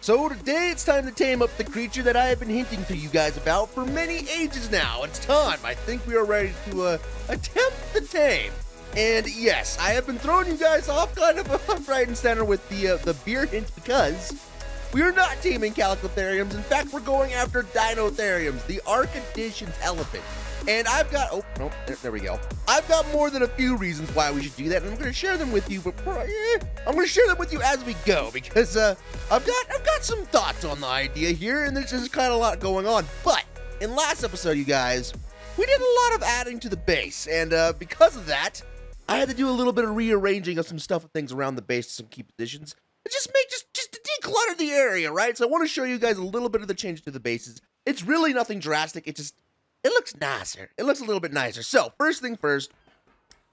So today it's time to tame up the creature that I have been hinting to you guys about for many ages now. It's time. I think we are ready to attempt the tame. And yes, I have been throwing you guys off kind of right and center with the beer hint because we are not taming Calicotheriums. In fact, we're going after Deinotheriums, the Arc Edition elephant. And I've got, oh, no, there we go. I've got more than a few reasons why we should do that, and I'm going to share them with you, but I'm going to share them with you as we go, because I've got some thoughts on the idea here, and there's just kind of a lot going on. But in last episode, you guys, we did a lot of adding to the base, and because of that, I had to do a little bit of rearranging of some stuff and things around the base to some key positions, and just to declutter the area, right? So I want to show you guys a little bit of the change to the bases. It's really nothing drastic. It looks nicer. It looks a little bit nicer. So, first thing first,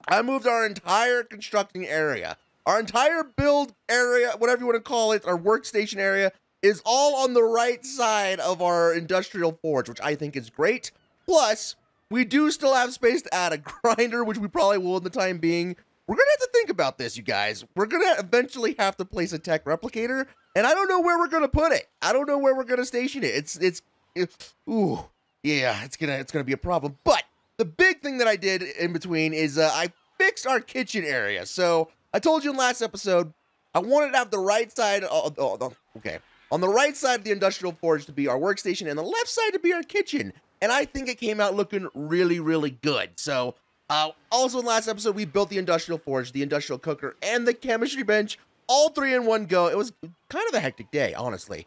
I moved our entire constructing area. Our entire build area, whatever you want to call it, our workstation area, is all on the right side of our industrial forge, which I think is great. Plus, we do still have space to add a grinder, which we probably will in the time being. We're going to have to think about this, you guys. We're going to eventually have to place a tech replicator, and I don't know where we're going to put it. I don't know where we're going to station it. Ooh. Yeah, it's gonna be a problem. But the big thing that I did in between is I fixed our kitchen area. So I told you in last episode, I wanted to have the right side, on the right side of the industrial forge to be our workstation and the left side to be our kitchen. And I think it came out looking really, really good. So also in last episode, we built the industrial forge, the industrial cooker, and the chemistry bench, all three in one go. It was kind of a hectic day, honestly.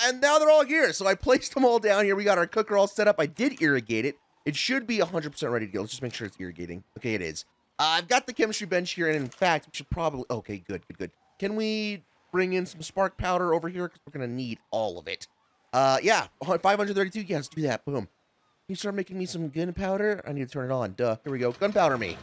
And now they're all here, so I placed them all down here. We got our cooker all set up. I did irrigate it. It should be 100% ready to go. Let's just make sure it's irrigating. Okay, it is. I've got the chemistry bench here, and in fact, we should probably... Okay, good. Can we bring in some spark powder over here? Because we're going to need all of it. Yeah, 532. Yeah, let's do that. Boom. Can you start making me some gunpowder? I need to turn it on. Duh. Here we go. Gunpowder me.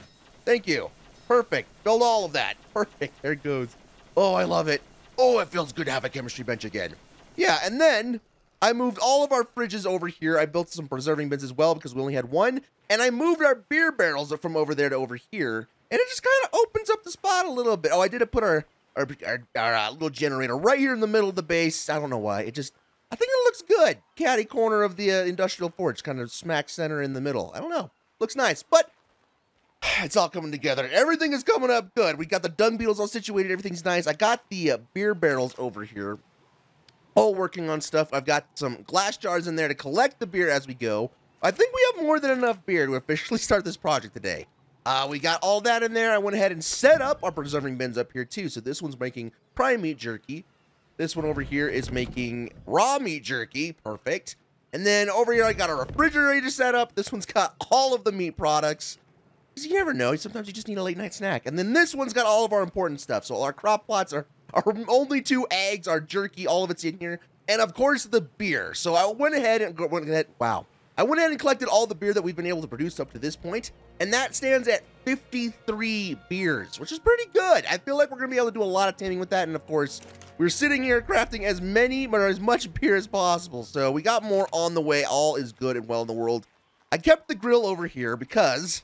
Thank you. Perfect. Build all of that. Perfect. There it goes. Oh, I love it. Oh, it feels good to have a chemistry bench again. Yeah, and then I moved all of our fridges over here. I built some preserving bins as well because we only had one. And I moved our beer barrels from over there to over here. And it just kind of opens up the spot a little bit. Oh, I did put our little generator right here in the middle of the base. I don't know why. I think it looks good. Catty corner of the industrial forge, kind of smack center in the middle. I don't know. Looks nice. But it's all coming together. Everything is coming up good. We got the dung beetles all situated. Everything's nice. I got the beer barrels over here. All working on stuff. I've got some glass jars in there to collect the beer as we go. I think we have more than enough beer to officially start this project today. We got all that in there. I went ahead and set up our preserving bins up here too. So this one's making prime meat jerky. This one over here is making raw meat jerky. Perfect. And then over here I got a refrigerator set up. This one's got all of the meat products. Because you never know. Sometimes you just need a late night snack. And then this one's got all of our important stuff. So our crop plots are... Our only 2 eggs, our jerky, all of it's in here. And of course, the beer. So I went ahead and collected all the beer that we've been able to produce up to this point. And that stands at 53 beers, which is pretty good. I feel like we're going to be able to do a lot of taming with that. And of course, we're sitting here crafting as much beer as possible. So we got more on the way. All is good and well in the world. I kept the grill over here because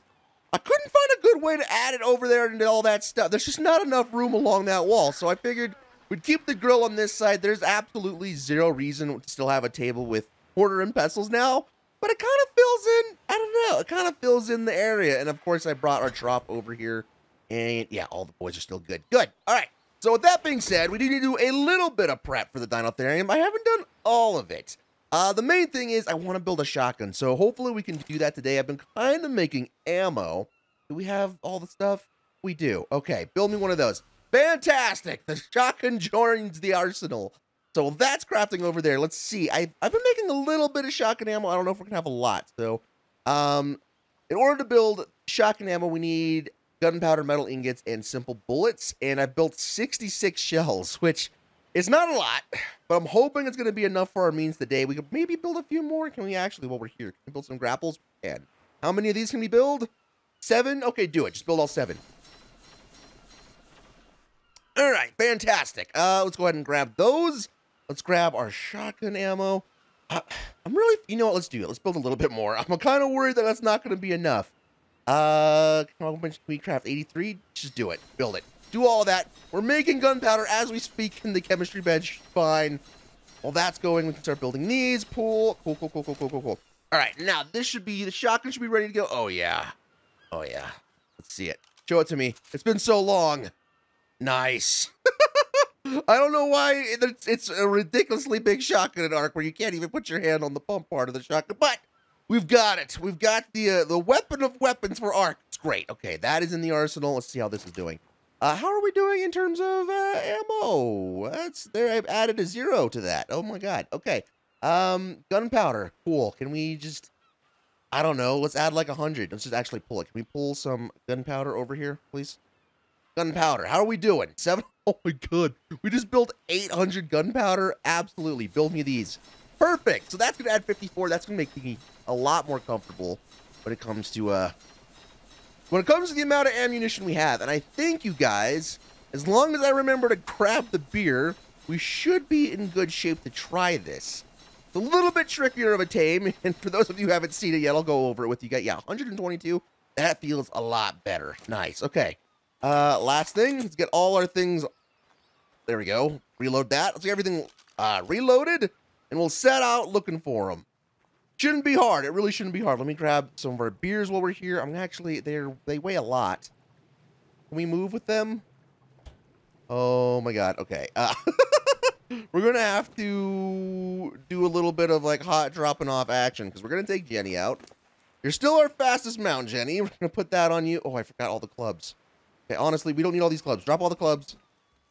I couldn't find a good way to add it over there and all that stuff. There's just not enough room along that wall. So I figured we'd keep the grill on this side. There's absolutely zero reason to still have a table with mortar and pestles now. But it kind of fills in, I don't know, it kind of fills in the area. And of course, I brought our trough over here. And yeah, all the boys are still good. Good. All right. So with that being said, we do need to do a little bit of prep for the Deinotherium. I haven't done all of it. The main thing is I want to build a shotgun, so hopefully we can do that today. I've been kind of making ammo. Do we have all the stuff? We do. Okay, build me one of those. Fantastic! The shotgun joins the arsenal. So that's crafting over there. Let's see. I've been making a little bit of shotgun ammo. I don't know if we're going to have a lot. So, in order to build shotgun ammo, we need gunpowder, metal ingots, and simple bullets. And I built 66 shells, which... It's not a lot, but I'm hoping it's going to be enough for our means today. We could maybe build a few more. Can we actually, while we're here, can we build some grapples? We can. How many of these can we build? 7? Okay, do it. Just build all 7. All right, fantastic. Let's go ahead and grab those. Let's grab our shotgun ammo. I'm really, you know what? Let's do it. Let's build a little bit more. I'm kind of worried that that's not going to be enough. Can we craft 83? Just do it. Build it. Do all that. We're making gunpowder as we speak in the chemistry bench. Fine. While that's going, we can start building these. Cool. All right, now the shotgun should be ready to go. Oh, yeah. Let's see it. Show it to me. It's been so long. Nice. I don't know why it's a ridiculously big shotgun in Ark where you can't even put your hand on the pump part of the shotgun, but we've got it. We've got the weapon of weapons for Ark. It's great. Okay, that is in the arsenal. Let's see how this is doing. How are we doing in terms of ammo? That's there. I've added a 0 to that. Oh my god. Okay. Gunpowder. Cool. Can we just? I don't know. Let's add like 100. Let's just actually pull it. Can we pull some gunpowder over here, please? Gunpowder. How are we doing? 7. Oh my god. We just built 800 gunpowder. Absolutely. Build me these. Perfect. So that's gonna add 54. That's gonna make me a lot more comfortable when it comes to the amount of ammunition we have. And I think, you guys, as long as I remember to grab the beer, we should be in good shape to try this. It's a little bit trickier of a tame, and for those of you who haven't seen it yet, I'll go over it with you guys. Yeah, 122. That feels a lot better. Nice. Okay. Last thing. Let's get all our things. There we go. Reload that. Let's get everything reloaded, and we'll set out looking for them. Shouldn't be hard. It really shouldn't be hard. Let me grab some of our beers while we're here. I'm actually, they weigh a lot. Can we move with them? Oh my god. Okay. We're going to have to do a little bit of like hot dropping off action because we're going to take Jenny out. You're still our fastest mount, Jenny. We're going to put that on you. Oh, I forgot all the clubs. Okay, honestly, we don't need all these clubs. Drop all the clubs.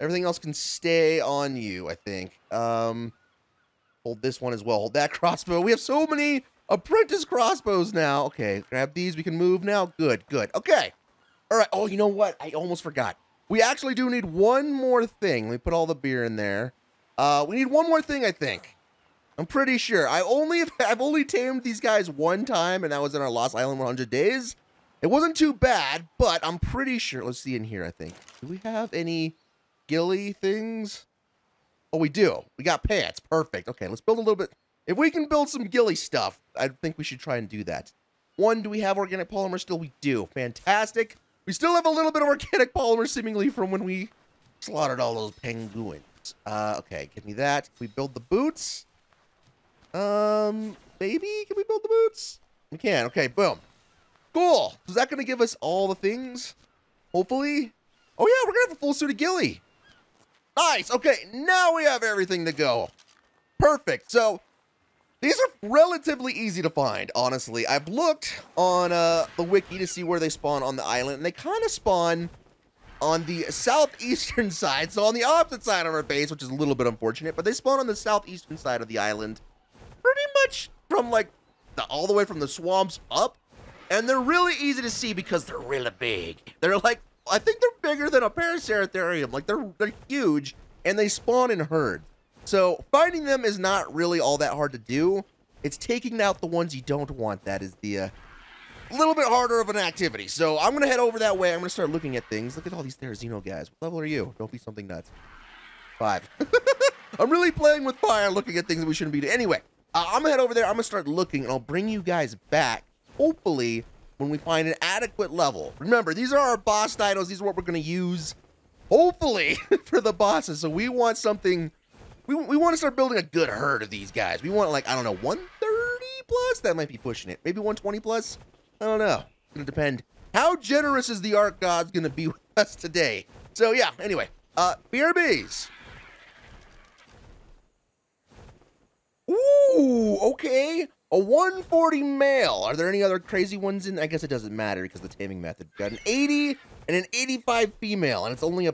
Everything else can stay on you, I think. Hold this one as well. Hold that crossbow. We have so many apprentice crossbows now. Okay, grab these. We can move now. Good. Okay. All right. Oh, you know what? I almost forgot. We actually do need one more thing. Let me put all the beer in there. We need one more thing, I think. I'm pretty sure. I've only tamed these guys one time, and that was in our Lost Island 100 days. It wasn't too bad, but I'm pretty sure. Let's see in here, I think. Do we have any ghillie things? Oh, we do. We got pants. Perfect. Okay, let's build a little bit. If we can build some ghillie stuff, I think we should try and do that. Do we have organic polymer still? We do. Fantastic. We still have a little bit of organic polymer, seemingly, from when we slaughtered all those penguins. Okay, give me that. Can we build the boots? Maybe? Can we build the boots? We can. Okay, boom. Cool. So is that going to give us all the things? Hopefully. Oh, yeah, we're going to have a full suit of ghillie. Nice. Okay, now we have everything to go. Perfect. So these are relatively easy to find, honestly. I've looked on the wiki to see where they spawn on the island, and they kind of spawn on the southeastern side, so on the opposite side of our base, which is a little bit unfortunate, but they spawn on the southeastern side of the island, pretty much from like all the way from the swamps up, and they're really easy to see because they're really big. They're like, I think they're bigger than a Deinotherium. Like they're huge, and they spawn in herds. So finding them is not really all that hard to do. It's taking out the ones you don't want that is the little bit harder of an activity. So I'm gonna head over that way. I'm gonna start looking at things. Look at all these Therizino guys. What level are you? Don't be something nuts. 5. I'm really playing with fire, looking at things that we shouldn't be doing. Anyway, I'm gonna head over there. I'm gonna start looking, and I'll bring you guys back. Hopefully, when we find an adequate level. Remember, these are our boss dinos. These are what we're going to use, hopefully, for the bosses. So we want something, we want to start building a good herd of these guys. We want, like, I don't know, 130 plus? That might be pushing it. Maybe 120 plus? I don't know. It's going to depend. How generous is the Ark God's going to be with us today? So, yeah, anyway. BRBs. Ooh, okay. A 140 male. Are there any other crazy ones in? I guess it doesn't matter because the taming method. We've got an 80 and an 85 female, and it's only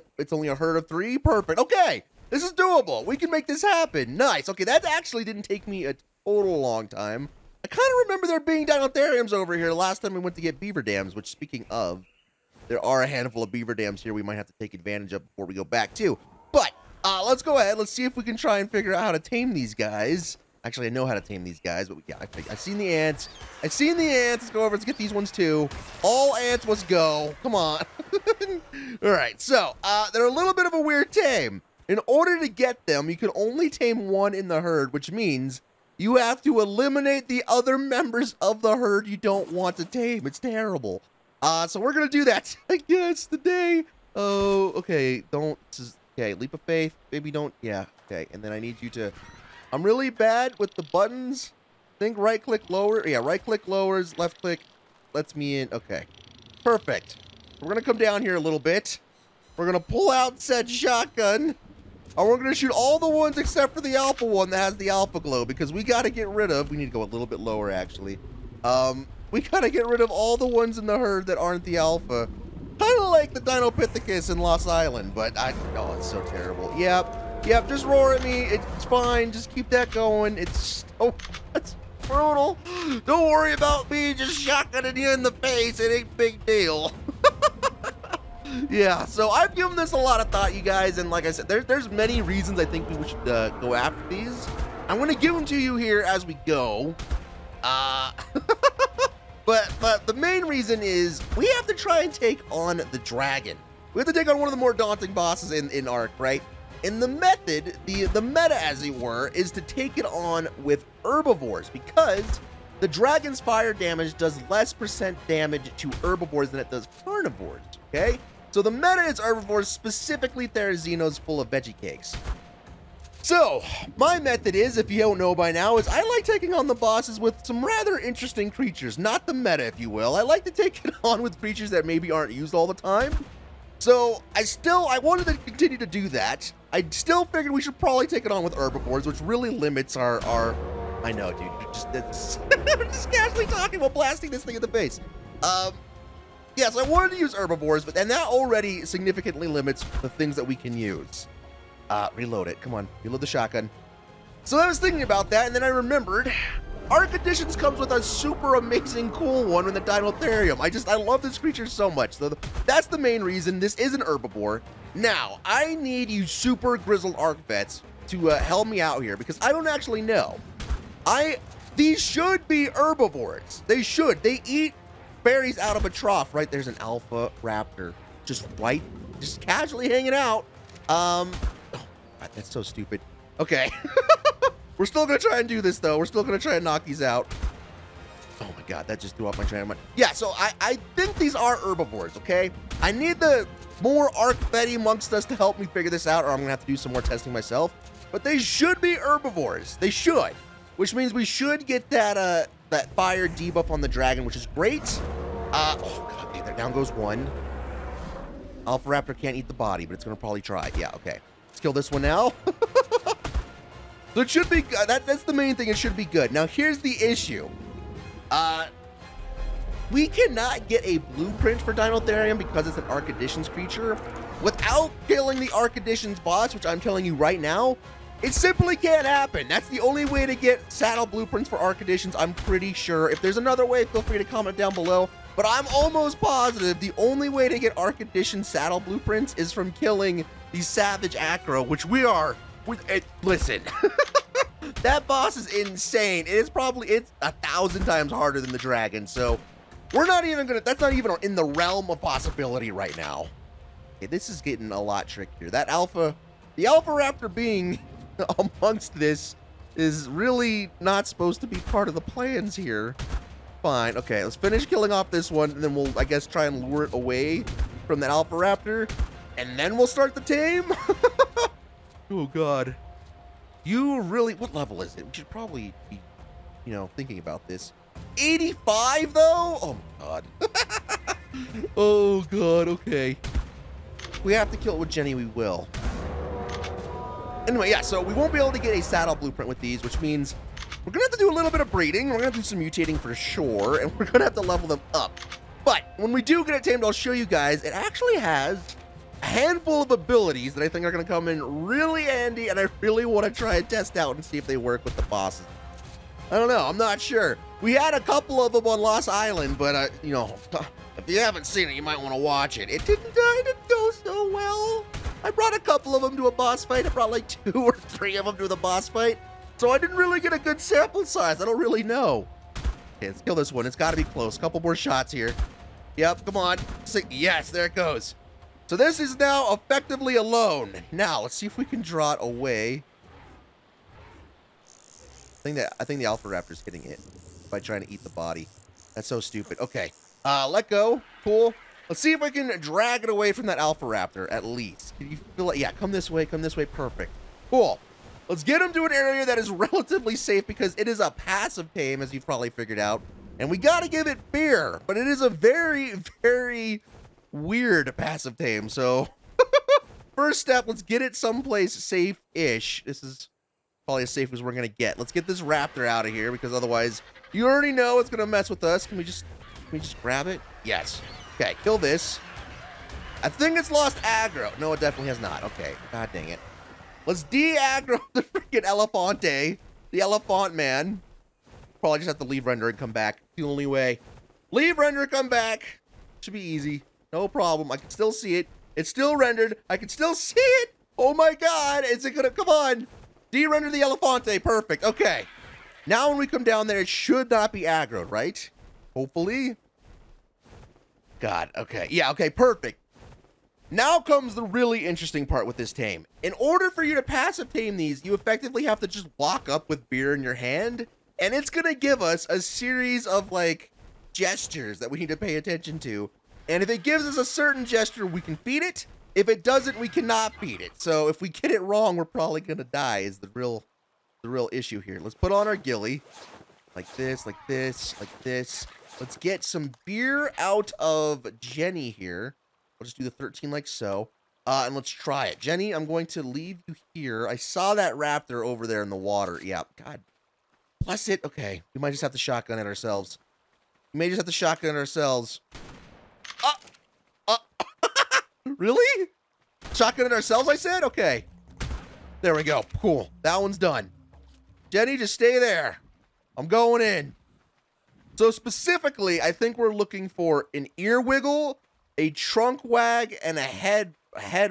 a herd of 3. Perfect. Okay, this is doable. We can make this happen. Nice. Okay, that actually didn't take me a total long time. I kind of remember there being Deinotheriums over here last time we went to get beaver dams. Which, speaking of, there are a handful of beaver dams here we might have to take advantage of before we go back too. But let's go ahead. Let's see if we can try and figure out how to tame these guys. Actually, I know how to tame these guys, but yeah, I've seen the ants. I've seen the ants. Let's go over. Let's get these ones too. All ants, let's go. Come on. All right, so they're a little bit of a weird tame. In order to get them, you can only tame one in the herd, which means you have to eliminate the other members of the herd you don't want to tame. It's terrible. So we're gonna do that, I guess, today. Oh, okay. Okay, leap of faith. Maybe don't. Yeah. Okay, and then I need you to I'm really bad with the buttons. I think right click lower. Yeah, right click lowers, left click lets me in. Okay, perfect. We're gonna come down here a little bit. We're gonna pull out said shotgun. And we're gonna shoot all the ones except for the alpha one that has the alpha glow, because we gotta get rid of, we need to go a little bit lower actually. We gotta get rid of all the ones in the herd that aren't the alpha. Kinda like the Dinopithecus in Lost Island, but oh, it's so terrible. Yep, just roar at me, it's fine, just keep that going. It's brutal. Don't worry about me just shotgunning you in the face, it ain't a big deal. Yeah, so I've given this a lot of thought, you guys, and like I said, there's many reasons I think we should go after these. I'm going to give them to you here as we go. But the main reason is we have to try and take on the dragon. We have to take on one of the more daunting bosses in Ark, right? And the method, the meta, as it were, is to take it on with herbivores, because the dragon's fire damage does less % damage to herbivores than it does carnivores, okay? So the meta is herbivores, specifically Therazinos full of veggie cakes. So, my method is, if you don't know by now, is I like taking on the bosses with some rather interesting creatures. Not the meta, if you will. I like to take it on with creatures that maybe aren't used all the time. So, I wanted to continue to do that. I still figured we should probably take it on with herbivores, which really limits our I know, dude, just casually talking while blasting this thing in the face. Yes, I wanted to use herbivores, but then that already significantly limits the things that we can use. Reload it. Come on, reload the shotgun. So I was thinking about that, and then I remembered Ark Editions comes with a super amazing cool one in the Deinotherium. I love this creature so much. So that's the main reason. This is an herbivore. Now, I need you super grizzled Ark vets to help me out here, because I don't actually know. These should be herbivores. They should. They eat berries out of a trough, right? There's an alpha raptor just casually hanging out. Oh, God, that's so stupid. Okay. We're still gonna try and do this though. We're still gonna try and knock these out. Oh my God, that just threw off my train of mind. Yeah, so I think these are herbivores, okay? I need the more Ark Betty amongst us to help me figure this out, or I'm gonna have to do some more testing myself. But they should be herbivores. They should. Which means we should get that that fire debuff on the dragon, which is great. Oh God, okay, there down goes one. Alpha Raptor can't eat the body, but it's gonna probably try. Yeah, okay. Let's kill this one now. So it should be good. That's the main thing. It should be good. Now here's the issue. We cannot get a blueprint for Deinotherium because it's an Ark Editions creature without killing the Ark Editions boss, which I'm telling you right now, it simply can't happen. That's the only way to get saddle blueprints for Ark Editions, I'm pretty sure. If there's another way, feel free to comment down below. But I'm almost positive the only way to get Ark Edition saddle blueprints is from killing the Savage Acro, which we are. Listen, that boss is insane. It's 1,000 times harder than the dragon. So we're not even gonna. That's not even in the realm of possibility right now. Okay, this is getting a lot trickier. The Alpha Raptor being amongst this is really not supposed to be part of the plans here. Fine. Okay, let's finish killing off this one, and then we'll, I guess, try and lure it away from that Alpha Raptor, and then we'll start the tame. Oh God. You really, what level is it? We should probably be, you know, thinking about this. 85 though? Oh my God. Oh God, okay. We have to kill it with Jenny, we will. Anyway, yeah, so we won't be able to get a saddle blueprint with these, which means we're gonna have to do a little bit of breeding. We're gonna have to do some mutating for sure, and we're gonna have to level them up. But when we do get it tamed, I'll show you guys, it actually has a handful of abilities that I think are going to come in really handy, and I really want to try and test out and see if they work with the bosses. I don't know. I'm not sure. We had a couple of them on Lost Island, but, you know, if you haven't seen it, you might want to watch it. It didn't go so well. I brought a couple of them to a boss fight. I brought like 2 or 3 of them to the boss fight. So I didn't really get a good sample size. I don't really know. Okay, let's kill this one. It's got to be close. A couple more shots here. Yep, come on. Yes, there it goes. So this is now effectively alone. Now, let's see if we can draw it away. I think the Alpha Raptor's getting hit by trying to eat the body. That's so stupid. Okay, let go. Cool. Let's see if I can drag it away from that Alpha Raptor, at least. Can you feel it? Yeah, come this way, come this way. Perfect. Cool. Let's get him to an area that is relatively safe because it is a passive tame, as you've probably figured out. And we got to give it beer, but it is a very, very weird passive tame. So first step, let's get it someplace safe-ish. This is probably as safe as we're going to get. Let's get this raptor out of here because otherwise you already know it's going to mess with us. Can we just grab it? Yes. Okay, kill this. I think it's lost aggro. No, it definitely has not. Okay, god dang it. Let's de-aggro the freaking Elefante, the Elephant Man. Probably just have to leave render and come back. The only way. Leave render, come back. Should be easy. No problem. I can still see it. It's still rendered. I can still see it. Oh my god. Is it gonna, come on. De-render the Elefante. Perfect. Okay. Now when we come down there, it should not be aggroed, right? Hopefully. God. Okay. Yeah. Okay. Perfect. Now comes the really interesting part with this tame. In order for you to passive tame these, you effectively have to just walk up with beer in your hand, and it's gonna give us a series of like gestures that we need to pay attention to. And if it gives us a certain gesture, we can feed it. If it doesn't, we cannot feed it. So if we get it wrong, we're probably gonna die is the real issue here. Let's put on our ghillie. Like this, like this, like this. Let's get some beer out of Jenny here. We'll just do the 13 like so. And let's try it. Jenny, I'm going to leave you here. I saw that raptor over there in the water. Yeah, God bless it. Okay, we might just have to shotgun it ourselves. We may just have to shotgun it ourselves. Really? Shotgun it ourselves, I said? Okay. There we go. Cool. That one's done. Jenny, just stay there. I'm going in. So specifically, I think we're looking for an ear wiggle, a trunk wag, and a head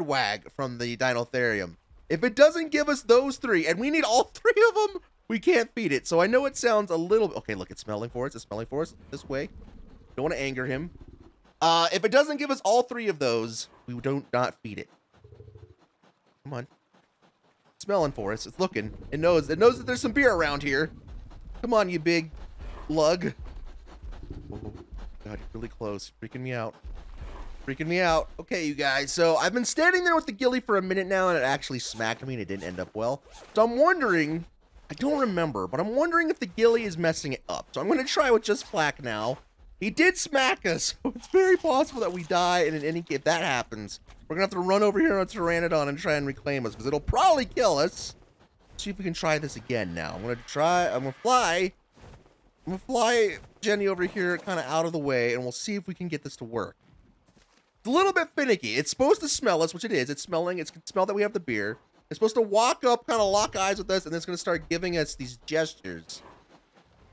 wag from the Deinotherium. If it doesn't give us those three, and we need all three of them, we can't feed it. So I know it sounds a little... Okay, look, it's smelling for us. It's smelling for us this way. Don't want to anger him. If it doesn't give us all three of those, we don't not feed it. Come on. It's smelling for us. It's looking. It knows that there's some beer around here. Come on, you big lug. Oh, God, you're really close. Freaking me out. Freaking me out. Okay, you guys. So I've been standing there with the ghillie for a minute now, and it actually smacked me, and it didn't end up well. So I'm wondering... I don't remember, but I'm wondering if the ghillie is messing it up. So I'm going to try with just Flack now. He did smack us, so it's very possible that we die, and in any case, if that happens, we're going to have to run over here on a Pteranodon and try and reclaim us, because it'll probably kill us. Let's see if we can try this again now. I'm going to fly Jenny over here kind of out of the way, and we'll see if we can get this to work. It's a little bit finicky. It's supposed to smell us, which it is. It's smelling. It's smell that we have the beer. It's supposed to walk up, kind of lock eyes with us, and then it's going to start giving us these gestures.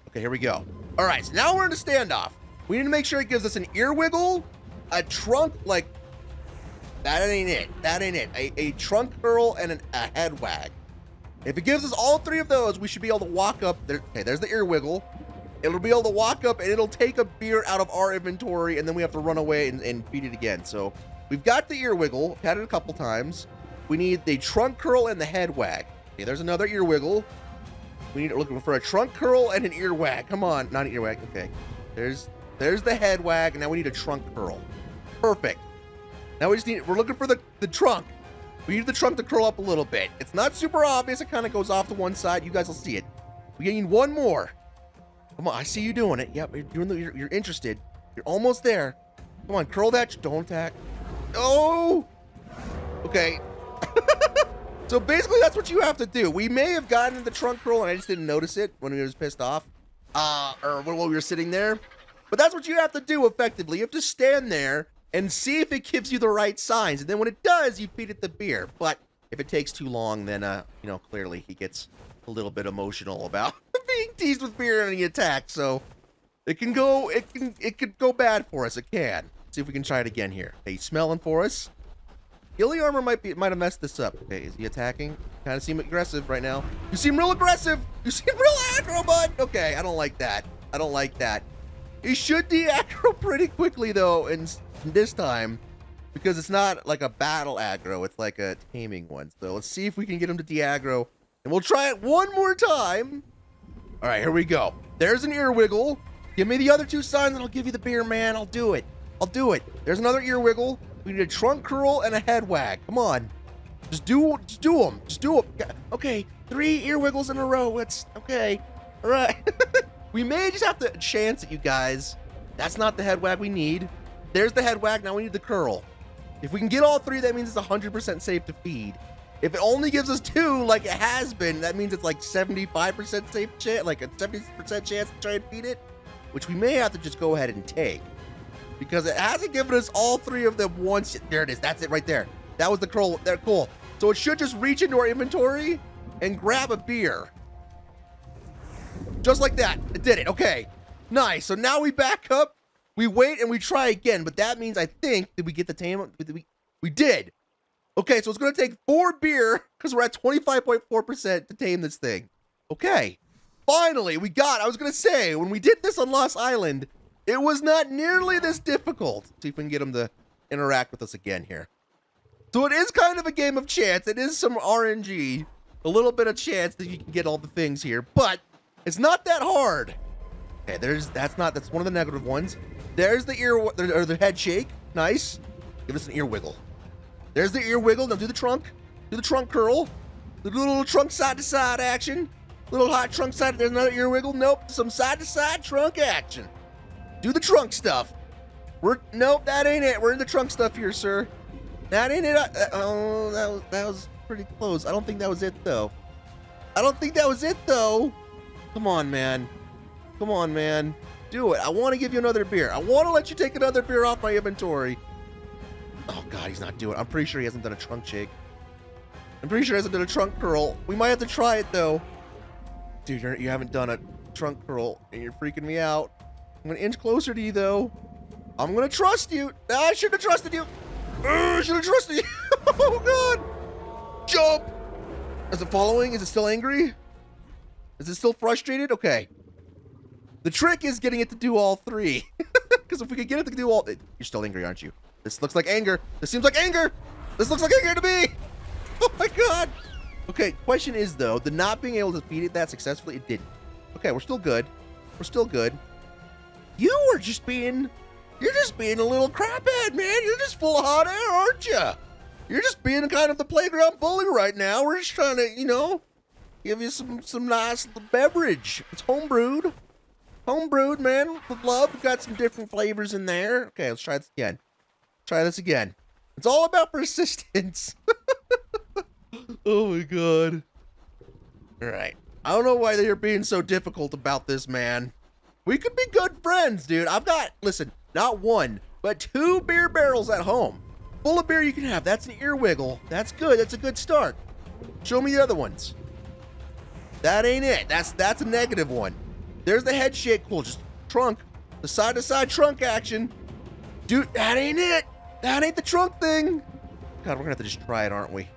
Okay, here we go. All right, so now we're in a standoff. We need to make sure it gives us an ear wiggle, a trunk, like, that ain't it. That ain't it. A trunk curl and a head wag. If it gives us all three of those, we should be able to walk up. There, okay, there's the ear wiggle. It'll be able to walk up, and it'll take a beer out of our inventory, and then we have to run away and feed it again. So we've got the ear wiggle. We've had it a couple times. We need the trunk curl and the head wag. Okay, there's another ear wiggle. We need to look for a trunk curl and an ear wag. Come on, not an ear wag. Okay, there's the head wag, and now we need a trunk curl. Perfect. Now we're looking for the trunk. We need the trunk to curl up a little bit. It's not super obvious. It kind of goes off to one side. You guys will see it. We need one more. Come on, I see you doing it. Yep, you're interested. You're almost there. Come on, curl that. Don't attack. Oh! Okay. So basically, that's what you have to do. We may have gotten the trunk curl, and I just didn't notice it when we was pissed off. Or when we were sitting there. But that's what you have to do, effectively. You have to stand there and see if it gives you the right signs. And then when it does, you feed it the beer. But if it takes too long, then, you know, clearly he gets a little bit emotional about being teased with beer and he attacks. So it can go, it could go bad for us. It can. See if we can try it again here. Okay, he's smelling for us. Ghillie armor might have messed this up. Okay, is he attacking? Kind of seem aggressive right now. You seem real aggressive. You seem real aggro, bud. Okay, I don't like that. I don't like that. He should de-aggro pretty quickly, though, and this time, because it's not like a battle aggro. It's like a taming one. So let's see if we can get him to de-aggro, and we'll try it one more time. All right, here we go. There's an ear wiggle. Give me the other two signs, and I'll give you the beer, man. I'll do it. I'll do it. There's another ear wiggle. We need a trunk curl and a head wag. Come on. Just do them. Just do them. Okay. 3 ear wiggles in a row. It's okay. All right. We may just have to chance it, you guys. That's not the head wag we need. There's the head wag. Now we need the curl. If we can get all 3, that means it's 100% safe to feed. If it only gives us 2, like it has been, that means it's like 75% safe chance, like a 70% chance to try and feed it, which we may have to just go ahead and take. Because it hasn't given us all 3 of them once. There it is. That's it right there. That was the curl. There, cool. So it should just reach into our inventory and grab a beer. Just like that. It did it. Okay. Nice. So now we back up, we wait, and we try again. But that means, I think, did we get the tame? We did. Okay, so it's going to take 4 beer, because we're at 25.4% to tame this thing. Okay. Finally, we got, I was going to say, when we did this on Lost Island, it was not nearly this difficult. See if we can get him to interact with us again here. So it is kind of a game of chance. It is some RNG. A little bit of chance that you can get all the things here, but it's not that hard. Okay, that's one of the negative ones. There's the ear, or the head shake. Nice. Give us an ear wiggle. There's the ear wiggle. Now do the trunk. Do the trunk curl. The little trunk side to side action. Little hot trunk side. There's another ear wiggle. Nope. Some side to side trunk action. Do the trunk stuff. Nope, that ain't it. We're in the trunk stuff here, sir. That ain't it. Oh, that was pretty close. I don't think that was it though. I don't think that was it though. Come on, man. Come on, man. Do it. I want to give you another beer. I want to let you take another beer off my inventory. Oh, God, he's not doing it. I'm pretty sure he hasn't done a trunk shake. I'm pretty sure he hasn't done a trunk curl. We might have to try it, though. Dude, you haven't done a trunk curl, and you're freaking me out. I'm going to inch closer to you, though. I'm going to trust you. I shouldn't have trusted you. I should have trusted you. Oh, God. Jump. Is it following? Is it still angry? Is it still frustrated? Okay. The trick is getting it to do all 3. Because if we could get it to do all... You're still angry, aren't you? This looks like anger. This seems like anger. This looks like anger to me. Oh my God. Okay, question is though, the not being able to feed it that successfully, it didn't. Okay, we're still good. We're still good. You're just being a little craphead, man. You're just full of hot air, aren't you? You're just being kind of the playground bully right now. We're just trying to, you know, give you some nice beverage. It's homebrewed. Homebrewed, man, with love. We've got some different flavors in there. Okay, let's try this again. Try this again. It's all about persistence. Oh my God. All right. I don't know why they're being so difficult about this, man. We could be good friends, dude. I've got, listen, not 1, but 2 beer barrels at home. Full of beer you can have. That's an ear wiggle. That's good. That's a good start. Show me the other ones. That ain't it. That's a negative one. There's the head shake. Cool. Just trunk. The side-to-side trunk action. Dude, that ain't it. That ain't the trunk thing. God, we're gonna have to just try it, aren't we?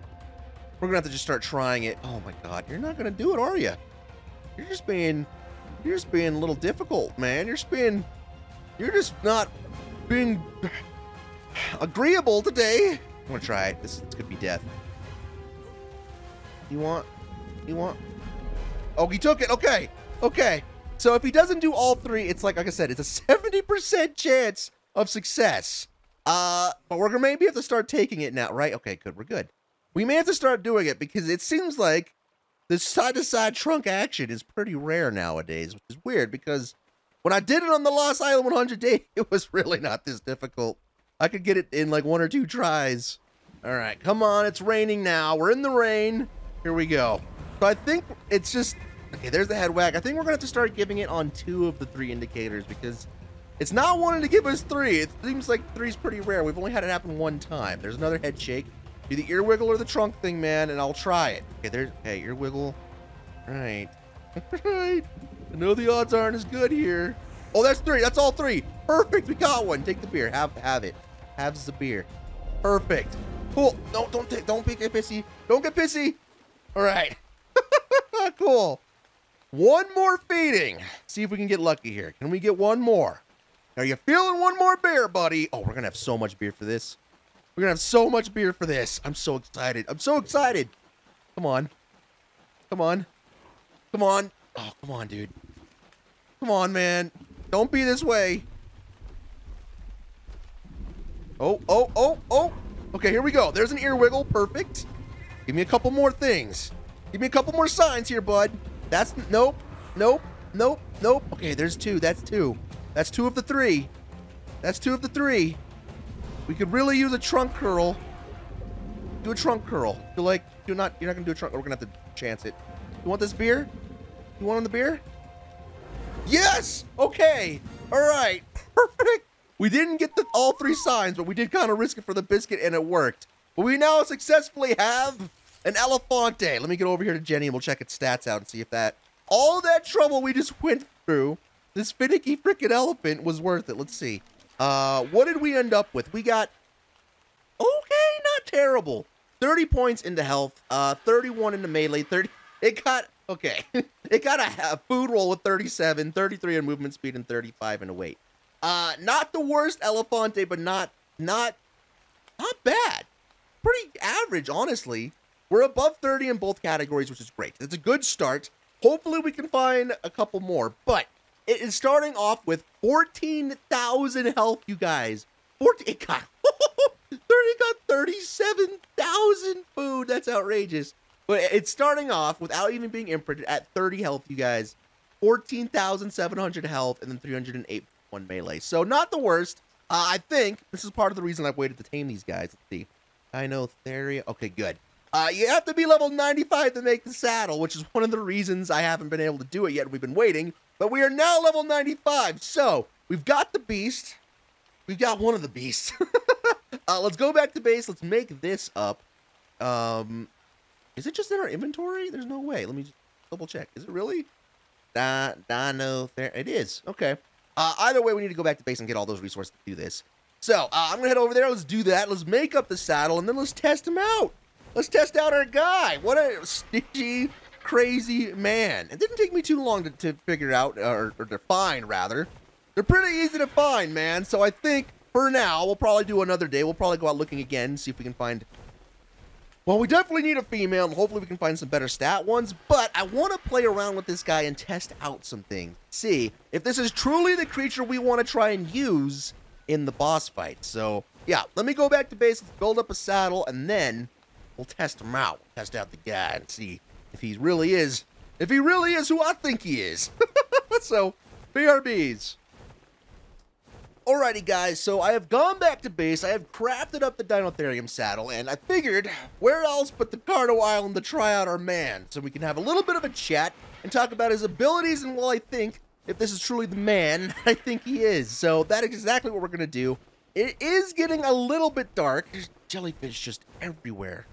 We're gonna have to just start trying it. Oh my God, you're not gonna do it, are you? You're just being a little difficult, man. You're just not being agreeable today. I'm gonna try it. This could be death. You want? Oh, he took it. Okay. Okay. So if he doesn't do all 3, it's like I said, it's a 70% chance of success. But we're gonna maybe have to start taking it now, right? Okay, good. We're good. We may have to start doing it because it seems like this side-to-side trunk action is pretty rare nowadays, which is weird because when I did it on the Lost Island 100 Days, it was really not this difficult. I could get it in like 1 or 2 tries. All right, come on. It's raining now. We're in the rain. Here we go. So I think it's just... Okay, there's the head wag. I think we're going to have to start giving it on 2 of the 3 indicators because it's not wanting to give us 3. It seems like 3 is pretty rare. We've only had it happen 1 time. There's another head shake. Do the ear wiggle or the trunk thing, man, and I'll try it. Okay, hey, ear wiggle. All right. All right. I know the odds aren't as good here. Oh, that's 3. That's all 3. Perfect. We got one. Take the beer. Have it. Have the beer. Perfect. Cool. Don't get pissy. Don't get pissy. All right. Cool. 1 more feeding. See if we can get lucky here. Can we get 1 more? Are you feeling 1 more beer, buddy? Oh, we're going to have so much beer for this. We're going to have so much beer for this. I'm so excited. I'm so excited. Come on. Come on. Come on. Oh, come on, dude. Come on, man. Don't be this way. Oh, oh. Okay, here we go. There's an ear wiggle. Perfect. Give me a couple more things. Give me a couple more signs here, bud. That's, nope, nope, nope, nope. Okay, there's two. That's two. That's two of the three. That's two of the three. We could really use a trunk curl. Do a trunk curl. You're not gonna do a trunk. We're gonna have to chance it. You want this beer? You want on the beer? Yes. Okay. All right. Perfect. We didn't get all three signs, but we did kind of risk it for the biscuit, and it worked. But we now successfully have an Elefante. Let me get over here to Jenny, and we'll check its stats out and see if all that trouble we just went through, this finicky freaking elephant, was worth it. Let's see. What did we end up with? We got, okay, not terrible. 30 points into health, 31 into melee, 30. It got, okay. It got a food roll with 37, 33 in movement speed, and 35 in a weight. Not the worst Elefante, but not bad. Pretty average, honestly. We're above 30 in both categories, which is great. It's a good start. Hopefully we can find a couple more, but it is starting off with 14,000 health, you guys. It got 37,000 food. That's outrageous. But it's starting off without even being imprinted at 30 health, you guys. 14,700 health and then 308 one melee. So not the worst. I think this is part of the reason I've waited to tame these guys. Let's see. Deinotherium. Okay, good. You have to be level 95 to make the saddle, which is one of the reasons I haven't been able to do it yet. We've been waiting, but we are now level 95. So we've got the beast. We've got one of the beasts. Let's go back to base. Let's make this up. Is it just in our inventory? There's no way. Let me just double check. Is it really? Deinotherium. It is. Okay. Either way, we need to go back to base and get all those resources to do this. So I'm gonna head over there. Let's do that. Let's make up the saddle, and then let's test him out. Let's test out our guy. What a stingy, crazy man. It didn't take me too long to figure out, or to find, rather. They're pretty easy to find, man. So I think, for now, we'll probably do another day. We'll probably go out looking again, see if we can find... Well, we definitely need a female, and hopefully we can find some better stat ones. But I want to play around with this guy and test out some things. See if this is truly the creature we want to try and use in the boss fight. So, yeah, let me go back to base, let's build up a saddle, and then... we'll test him out. We'll test out the guy and see if he really is who I think he is. So, BRBs. Alrighty, guys. So I have gone back to base. I have crafted up the Deinotherium saddle, and I figured, where else but the Cardo Island to try out our man, so we can have a little bit of a chat and talk about his abilities and, well, I think if this is truly the man I think he is. So that is exactly what we're gonna do. It is getting a little bit dark. There's jellyfish just everywhere.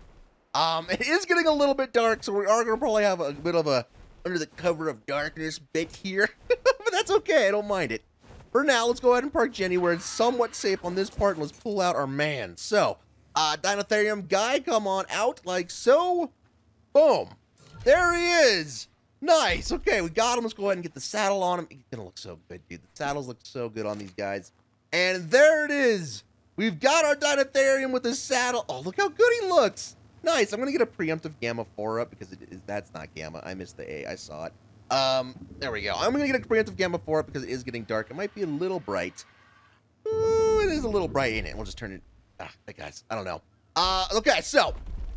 It is getting a little bit dark, so we are going to probably have a bit of a under the cover of darkness bit here. But that's okay, I don't mind it. For now, let's go ahead and park Jenny where it's somewhat safe on this part, and let's pull out our man. So, Deinotherium guy, come on out like so. Boom. There he is. Nice. Okay, we got him. Let's go ahead and get the saddle on him. He's going to look so good, dude. The saddles look so good on these guys. And there it is. We've got our Deinotherium with his saddle. Oh, look how good he looks. Nice. I'm going to get a preemptive gamma 4 up because that's not gamma. I missed the A. I saw it. There we go. I'm going to get a preemptive gamma 4 up because it is getting dark. It might be a little bright. Ooh, it is a little bright in it. We'll just turn it. Guys, I don't know. Okay, so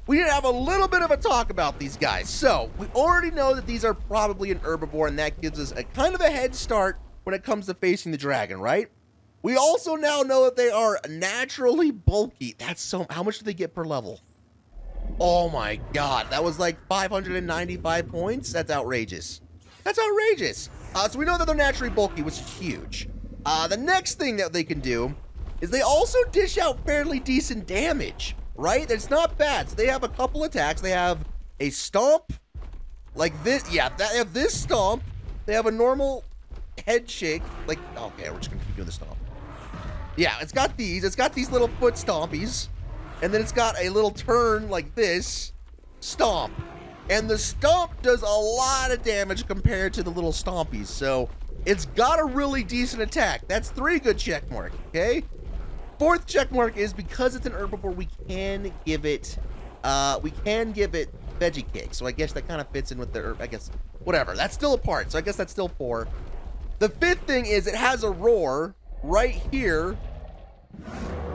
we need to have a little bit of a talk about these guys. So we already know that these are probably an herbivore, and that gives us a kind of a head start when it comes to facing the dragon, right? We also now know that they are naturally bulky. That's so... how much do they get per level? Oh my god, that was like 595 points? That's outrageous. That's outrageous. So we know that they're naturally bulky, which is huge. The next thing that they can do is they also dish out fairly decent damage, right? It's not bad. So they have a couple attacks. They have a stomp, like this. Yeah, they have this stomp. They have a normal head shake. Like, okay, we're just gonna keep doing the stomp. Yeah, it's got these. It's got these little foot stompies. And then it's got a little turn like this, stomp. And the stomp does a lot of damage compared to the little stompies. So it's got a really decent attack. That's 3 good check mark, okay? 4th check mark is because it's an herbivore, we can give it veggie cake. So I guess that kind of fits in with the herb, I guess, whatever. That's still a part, so I guess that's still 4. The 5th thing is it has a roar right here.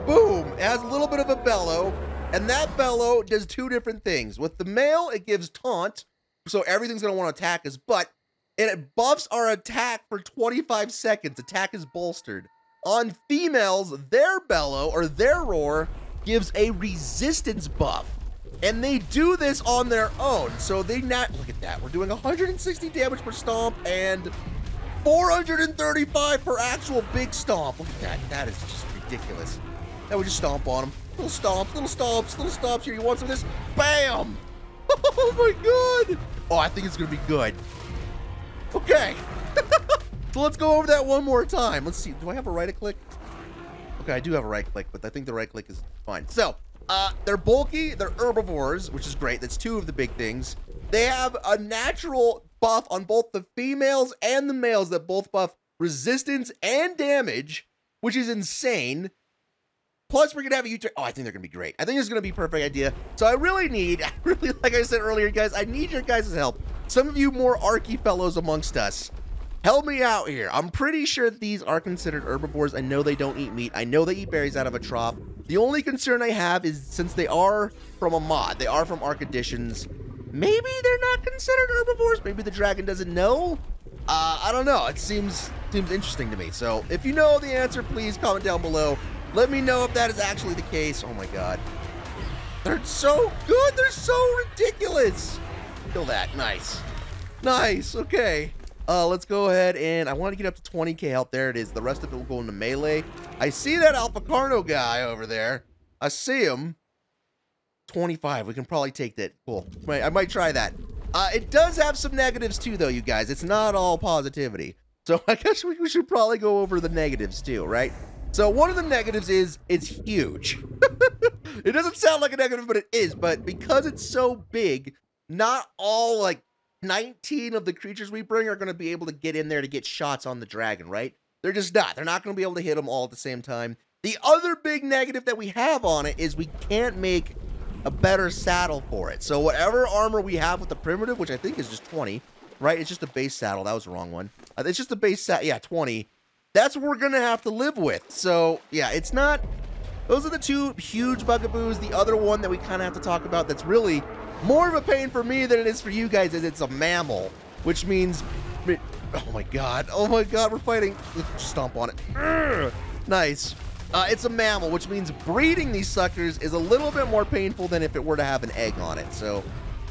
Boom! It has a little bit of a bellow, and that bellow does 2 different things. With the male, it gives taunt, so everything's going to want to attack us, but it buffs our attack for 25 seconds. Attack is bolstered. On females, their bellow or their roar gives a resistance buff. And they do this on their own. So they not, look at that. We're doing 160 damage per stomp and 435 per actual big stomp. Look at that. That is just ridiculous. Now we just stomp on them. Little stomps, little stomps, little stomps here. You want some of this? Bam! Oh my god! Oh, I think it's gonna be good. Okay. So let's go over that one more time. Let's see. Do I have a right click? Okay, I do have a right click, but I think the right click is fine. So, they're bulky, they're herbivores, which is great. That's two of the big things. They have a natural buff on both the females and the males that both buff resistance and damage, which is insane. Plus, we're going to have a U-turn. Oh, I think they're going to be great. I think it's going to be a perfect idea. So I really, like I said earlier, guys, I need your guys' help. Some of you more Arky fellows amongst us, help me out here. I'm pretty sure these are considered herbivores. I know they don't eat meat. I know they eat berries out of a trough. The only concern I have is since they are from a mod, they are from Ark Editions, maybe they're not considered herbivores. Maybe the dragon doesn't know. I don't know. It seems interesting to me. So if you know the answer, please comment down below. Let me know if that is actually the case. Oh my god. They're so good. They're so ridiculous. Kill that. Nice. Nice. Okay. Let's go ahead and I want to get up to 20k health. There it is. The rest of it will go into melee. I see that Alpha Carno guy over there. I see him. 25. We can probably take that. Cool. I might try that. It does have some negatives too, though, you guys. It's not all positivity. So I guess we should probably go over the negatives too, right? So one of the negatives is it's huge. It doesn't sound like a negative, but it is. But because it's so big, not all like 19 of the creatures we bring are going to be able to get in there to get shots on the dragon, right? They're just not. They're not going to be able to hit them all at the same time. The other big negative that we have on it is we can't make a better saddle for it. So whatever armor we have with the primitive, which I think is just 20, right? It's just a base saddle. That was the wrong one. It's just a base saddle. Yeah, 20. That's what we're going to have to live with. So yeah, it's not... Those are the two huge bugaboos. The other one that we kind of have to talk about that's really more of a pain for me than it is for you guys is it's a mammal, which means... Oh my god, we're fighting. Let's just stomp on it. Urgh. Nice. It's a mammal, which means breeding these suckers is a little bit more painful than if it were to have an egg on it. So,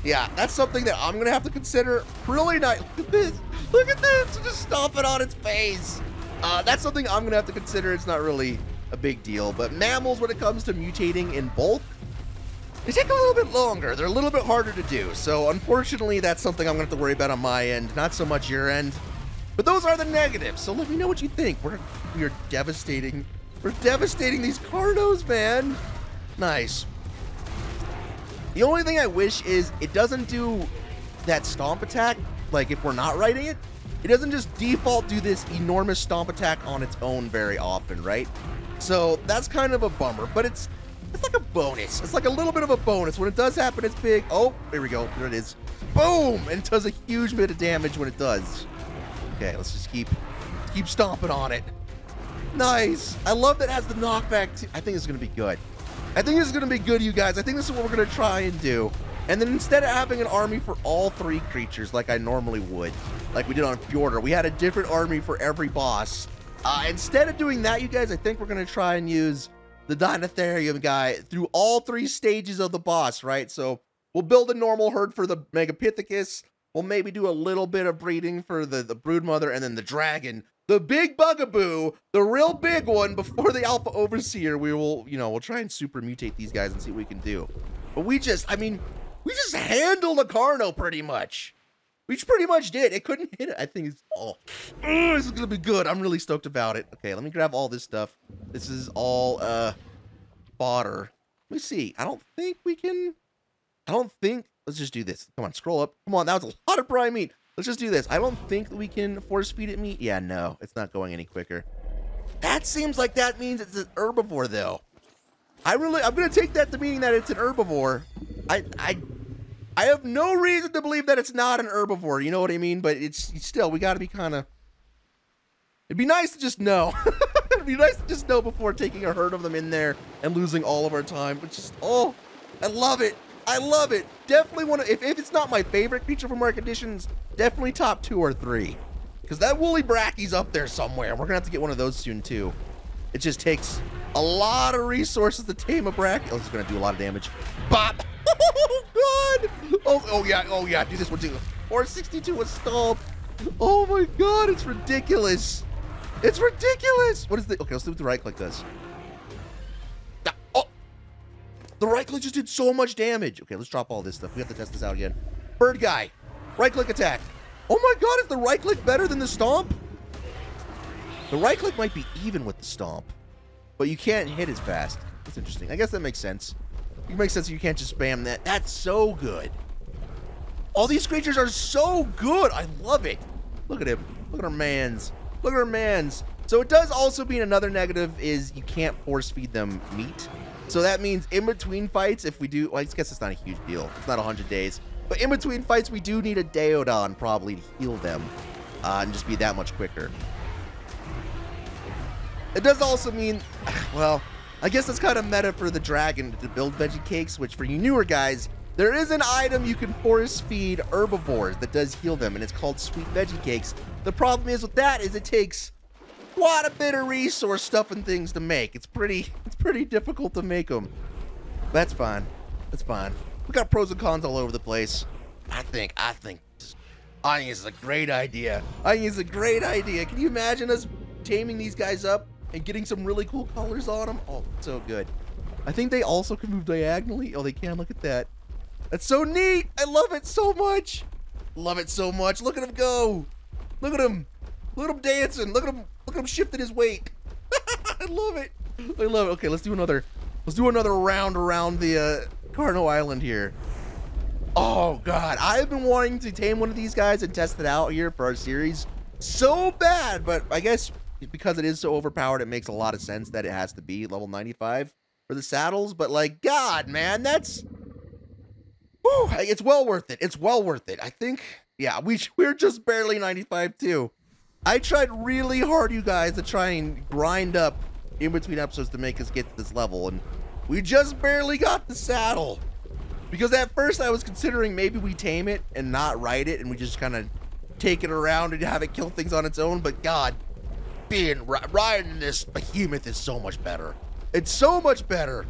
yeah, that's something that I'm going to have to consider. Really nice. Look at this. Look at this. Just stomp it on its face. That's something I'm going to have to consider. It's not really a big deal. But mammals, when it comes to mutating in bulk, they take a little bit longer. They're a little bit harder to do. So, unfortunately, that's something I'm going to have to worry about on my end. Not so much your end. But those are the negatives. So let me know what you think. We are devastating. We're devastating these Carnos, man. Nice. The only thing I wish is it doesn't do that stomp attack. Like if we're not writing it, it doesn't just default do this enormous stomp attack on its own very often, right? So that's kind of a bummer, but it's like a bonus. It's like a little bit of a bonus. When it does happen, it's big. Oh, there we go. There it is. Boom! And it does a huge bit of damage when it does. Okay, let's just keep stomping on it. Nice. I love that it has the knockback too. I think it's going to be good. I think this is going to be good, you guys. I think this is what we're going to try and do. And then instead of having an army for all three creatures like I normally would, like we did on Fjordur, we had a different army for every boss. Instead of doing that, you guys, I think we're going to try and use the Deinotherium guy through all three stages of the boss, right? So we'll build a normal herd for the Megapithecus. We'll maybe do a little bit of breeding for the broodmother, and then the dragon, the big bugaboo, the real big one before the Alpha Overseer. We will, we'll try and super mutate these guys and see what we can do. But we just handled a Carno pretty much. We just pretty much did. It couldn't hit it. I think it's, this is going to be good. I'm really stoked about it. Okay, let me grab all this stuff. This is all, fodder. Let me see. I don't think, let's just do this. Come on, scroll up. Come on, that was a lot of prime meat. Let's just do this. I don't think we can force feed it meat. Yeah, no, it's not going any quicker. That seems like that means it's an herbivore, though. I'm going to take that to meaning that it's an herbivore. I have no reason to believe that it's not an herbivore. You know what I mean? But it's still, we got to be kind of... It'd be nice to just know. It'd be nice to just know before taking a herd of them in there and losing all of our time. But just, I love it. I love it. Definitely one of, if it's not my favorite creature from Rare Conditions, definitely top 2 or 3. Because that woolly brachy's up there somewhere. We're gonna have to get one of those soon too. It just takes a lot of resources to tame a brachy. Oh, it's gonna do a lot of damage. Bop! Oh god! Oh yeah, do this one too. 462 with Stomp. Oh my god, it's ridiculous. It's ridiculous. What is the, okay, let's see what the right click does. Oh, the right click just did so much damage. Okay, let's drop all this stuff. We have to test this out again. Bird guy, right click attack. Oh my god, is the right click better than the Stomp? The right click might be even with the Stomp, but you can't hit as fast. That's interesting. I guess that makes sense. It makes sense you can't just spam that. That's so good. All these creatures are so good. I love it. Look at him. Look at our mans. Look at our mans. So it does also mean another negative is you can't force feed them meat. So that means in between fights, if we do, well, I guess it's not a huge deal. It's not 100 days. But in between fights, we do need a Deinotherium probably to heal them and just be that much quicker. It does also mean, well, I guess that's kind of meta for the dragon to build veggie cakes, which for you newer guys, there is an item you can force feed herbivores that does heal them, and it's called sweet veggie cakes. The problem is with that is it takes quite a bit of resource stuff and things to make. It's pretty difficult to make them. That's fine. That's fine. We got pros and cons all over the place. I think this is a great idea. I think it's a great idea. Can you imagine us taming these guys up and getting some really cool colors on them? Oh, so good. I think they also can move diagonally. Oh, they can. Look at that. That's so neat. I love it so much. Love it so much. Look at him go. Look at him. Look at him dancing. Look at him shifting his weight. I love it. I love it. Okay, let's do another round around the Cardinal Island here. Oh god, I've been wanting to tame one of these guys and test it out here for our series so bad, but I guess because it is so overpowered, it makes a lot of sense that it has to be level 95 for the saddles. But like, god, man, that's, whew, it's well worth it. It's well worth it. I think, yeah, we're just barely 95 too. I tried really hard, you guys, to try and grind up in between episodes to make us get to this level, and we just barely got the saddle. Because at first I was considering maybe we tame it and not ride it, and we just kind of take it around and have it kill things on its own. But god, riding this behemoth is so much better. It's so much better.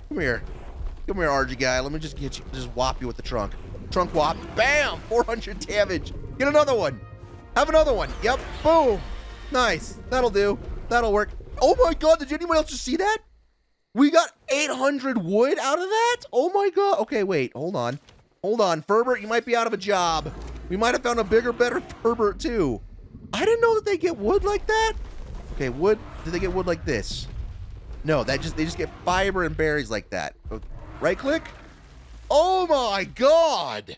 Come here, RG guy. Let me just get you, just whop you with the trunk. Trunk whop, bam, 400 damage. Get another one. Have another one. Yep, boom. Nice. That'll do. That'll work. Oh my god, did anyone else just see that? We got 800 wood out of that? Oh my god. Okay, wait, hold on. Hold on, Ferbert, you might be out of a job. We might have found a bigger, better Ferbert too. I didn't know that they get wood like that. Okay, wood, do they get wood like this? No, they just get fiber and berries like that. Right click? Oh my god.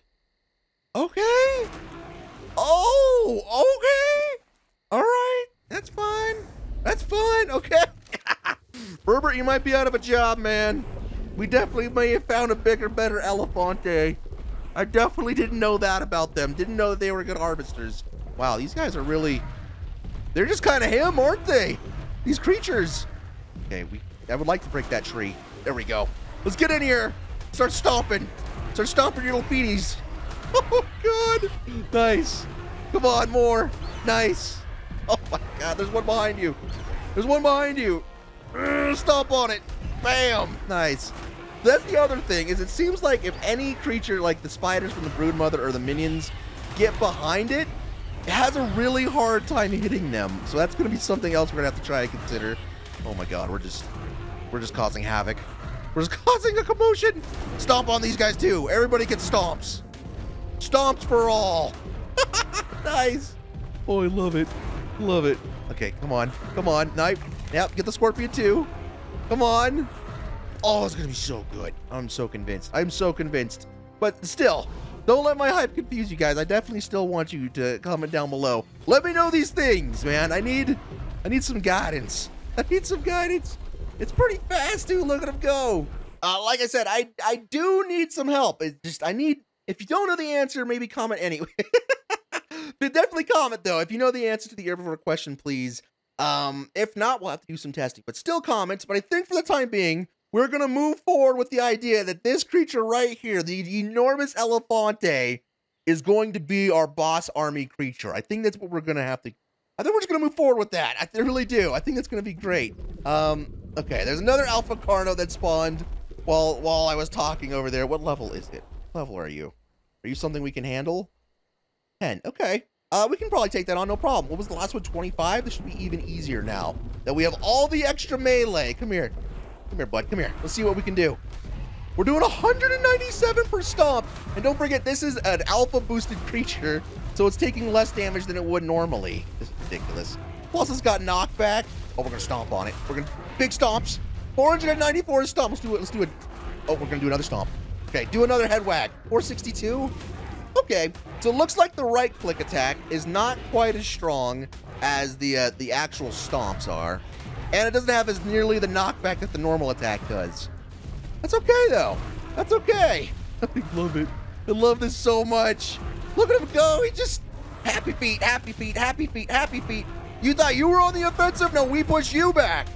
Okay. Oh, okay. All right, that's fine. That's fine, okay. Herbert, you might be out of a job, man. We definitely may have found a bigger, better Elefante. I definitely didn't know that about them. Didn't know that they were good harvesters. Wow, these guys are really, they're just kind of him, aren't they? These creatures. Okay, I would like to break that tree. There we go. Let's get in here. Start stomping. Start stomping your little feeties. Oh, God. Nice. Come on, more. Nice. Oh, my God. There's one behind you. There's one behind you. Stomp on it. Bam. Nice. That's the other thing, is it seems like if any creature like the spiders from the Broodmother or the minions get behind it, it has a really hard time hitting them. So that's going to be something else we're going to have to try and consider. Oh, my God. We're just causing havoc. We're just causing a commotion. Stomp on these guys, too. Everybody gets stomps. Stomps for all. Nice. Oh, I love it. Love it. Okay, come on. Come on. Knife. Yep, get the scorpion, too. Come on. Oh, it's going to be so good. I'm so convinced. I'm so convinced. But still, don't let my hype confuse you guys. I definitely still want you to comment down below. Let me know these things, man. I need some guidance. I need some guidance. It's pretty fast, too. Look at him go. Like I said, I do need some help. It's just, if you don't know the answer, maybe comment anyway. But definitely comment, though. If you know the answer to the herbivore question, please. If not, we'll have to do some testing. But still comment. But I think for the time being, we're going to move forward with the idea that this creature right here, the enormous Elefante, is going to be our boss army creature. I think that's what we're going to have to... I think we're just going to move forward with that. I really do. I think that's going to be great. Okay, there's another Alpha Carno that spawned while I was talking over there. What level is it? What level are you? Are you something we can handle? 10. Okay. We can probably take that on, no problem. What was the last one? 25? This should be even easier now that we have all the extra melee. Come here. Come here, bud. Come here. Let's see what we can do. We're doing 197 per stomp. And don't forget, this is an alpha boosted creature, so it's taking less damage than it would normally. This is ridiculous. Plus, it's got knockback. Oh, we're going to stomp on it. We're going to... Big stomps. 494 stomp. Let's do it. Let's do it. Oh, we're going to do another stomp. Okay, do another head wag. 462. Okay, so it looks like the right-click attack is not quite as strong as the actual stomps are. And it doesn't have as nearly the knockback that the normal attack does. That's okay, though. That's okay. I love it. I love this so much. Look at him go. He just... Happy feet, happy feet, happy feet, happy feet. You thought you were on the offensive? No, we push you back.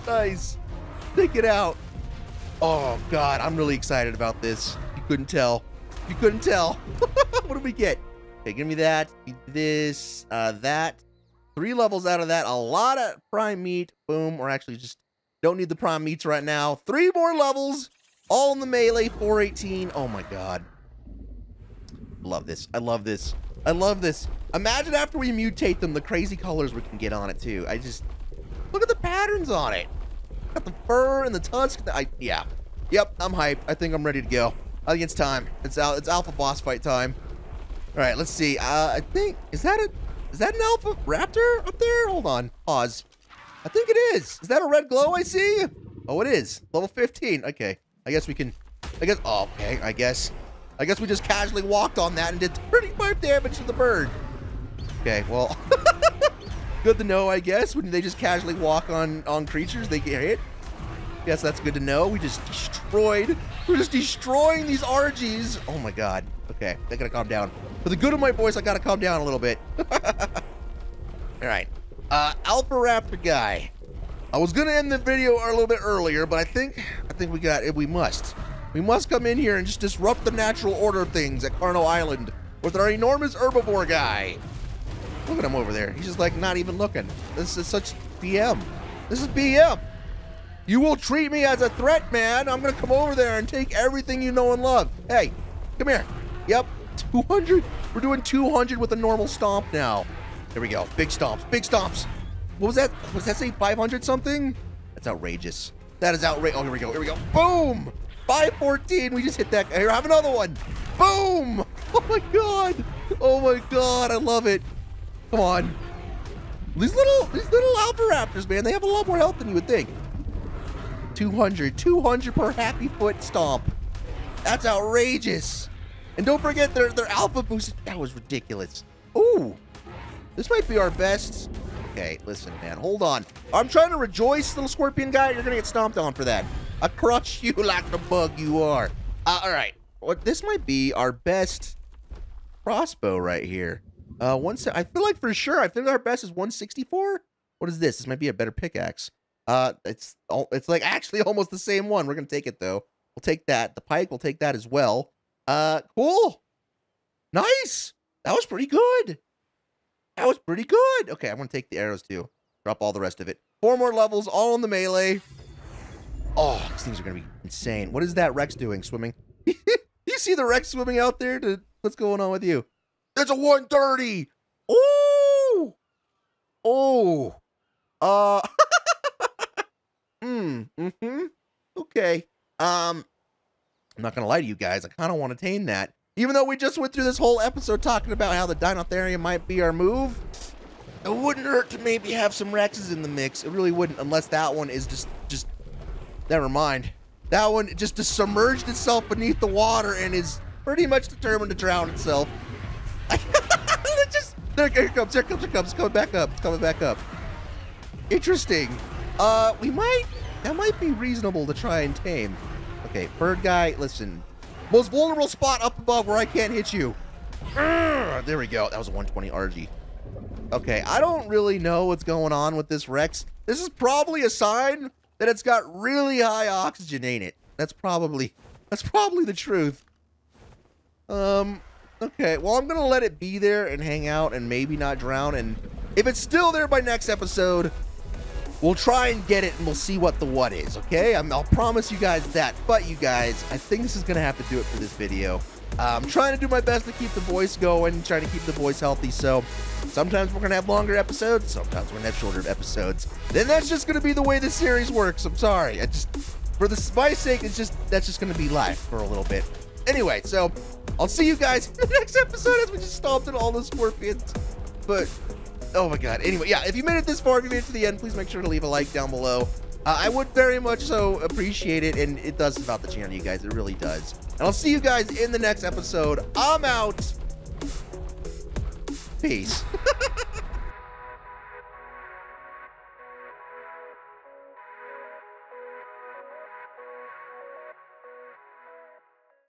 Nice. Take it out. Oh, God. I'm really excited about this. You couldn't tell. You couldn't tell. What did we get? Okay, give me that. This, that. 3 levels out of that. A lot of prime meat. Boom. Or actually just don't need the prime meats right now. 3 more levels. All in the melee. 418. Oh, my God. Love this. I love this. I love this. Imagine after we mutate them, the crazy colors we can get on it, too. I just... Look at the patterns on it. Got the fur and the tusk. Yeah. Yep, I'm hyped. I think I'm ready to go. I think it's time. It's alpha boss fight time. All right, let's see. I think is that an alpha raptor up there? Hold on. Pause. I think it is. Is that a red glow I see? Oh, it is. Level 15. Okay. I guess we can. Oh, okay. I guess we just casually walked on that and did 35 damage to the bird. Okay. Well, good to know. I guess when they just casually walk on creatures, they get hit. Yes, that's good to know. We just destroyed. We're just destroying these RGs. Oh my God. Okay, I gotta calm down. For the good of my voice, I gotta calm down a little bit. All right. Alpha Raptor guy. I was gonna end the video a little bit earlier, but I think we got it. We must come in here and just disrupt the natural order of things at Carno Island with our enormous herbivore guy. Look at him over there. He's just like not even looking. This is such BM. This is BM. You will treat me as a threat, man. I'm gonna come over there and take everything you know and love. Hey, come here. Yep, 200. We're doing 200 with a normal stomp now. There we go. Big stomps. Big stomps. What was that? Was that say 500 something? That's outrageous. That is outrageous. Oh, here we go. Here we go. Boom. 514. We just hit that. Here, have another one. Boom. Oh my God. Oh my God. I love it. Come on. These little Alpha Raptors, man. They have a lot more health than you would think. 200 per happy foot stomp. That's outrageous. And don't forget their alpha boost. That was ridiculous. Ooh, this might be our best. Okay, listen, man, hold on. I'm trying to rejoice, little scorpion guy. You're gonna get stomped on for that. I crush you like the bug you are. All right, well, this might be our best crossbow right here. I feel like for sure. I think our best is 164. What is this? This might be a better pickaxe. It's like actually almost the same one. We're gonna take it though. We'll take that. The pike, we'll take that as well. Cool. Nice. That was pretty good. That was pretty good. Okay, I'm gonna take the arrows too. Drop all the rest of it. 4 more levels, all in the melee. Oh, these things are gonna be insane. What is that Rex doing? Swimming? You see the Rex swimming out there? What's going on with you? There's a 130. Ooh. Oh. Okay. I'm not gonna lie to you guys. I kind of want to tame that. Even though we just went through this whole episode talking about how the Deinotherium might be our move, it wouldn't hurt to maybe have some Rexes in the mix. It really wouldn't, unless that one is just never mind. That one just submerged itself beneath the water and is pretty much determined to drown itself. Here it comes. It's coming back up. It's coming back up. Interesting. That might be reasonable to try and tame. Okay, bird guy, listen. Most vulnerable spot up above where I can't hit you. There we go. That was a 120 RG. Okay, I don't really know what's going on with this Rex. This is probably a sign that it's got really high oxygen, ain't it? That's probably the truth. Okay, well, I'm gonna let it be there and hang out and maybe not drown, and if it's still there by next episode, we'll try and get it and we'll see what the what is, okay? I'll promise you guys that. But you guys, I think this is gonna have to do it for this video. I'm trying to do my best to keep the voice going, trying to keep the voice healthy, so sometimes we're gonna have longer episodes, sometimes we're gonna have shorter episodes. Then that's just gonna be the way the series works. I'm sorry. For my sake, that's just gonna be life for a little bit. Anyway, so I'll see you guys in the next episode as we just stomped in all those scorpions. But oh my god. Anyway, yeah, if you made it this far, if you made it to the end, please make sure to leave a like down below. I would very much so appreciate it, and it does about the channel, you guys. It really does. And I'll see you guys in the next episode. I'm out. Peace.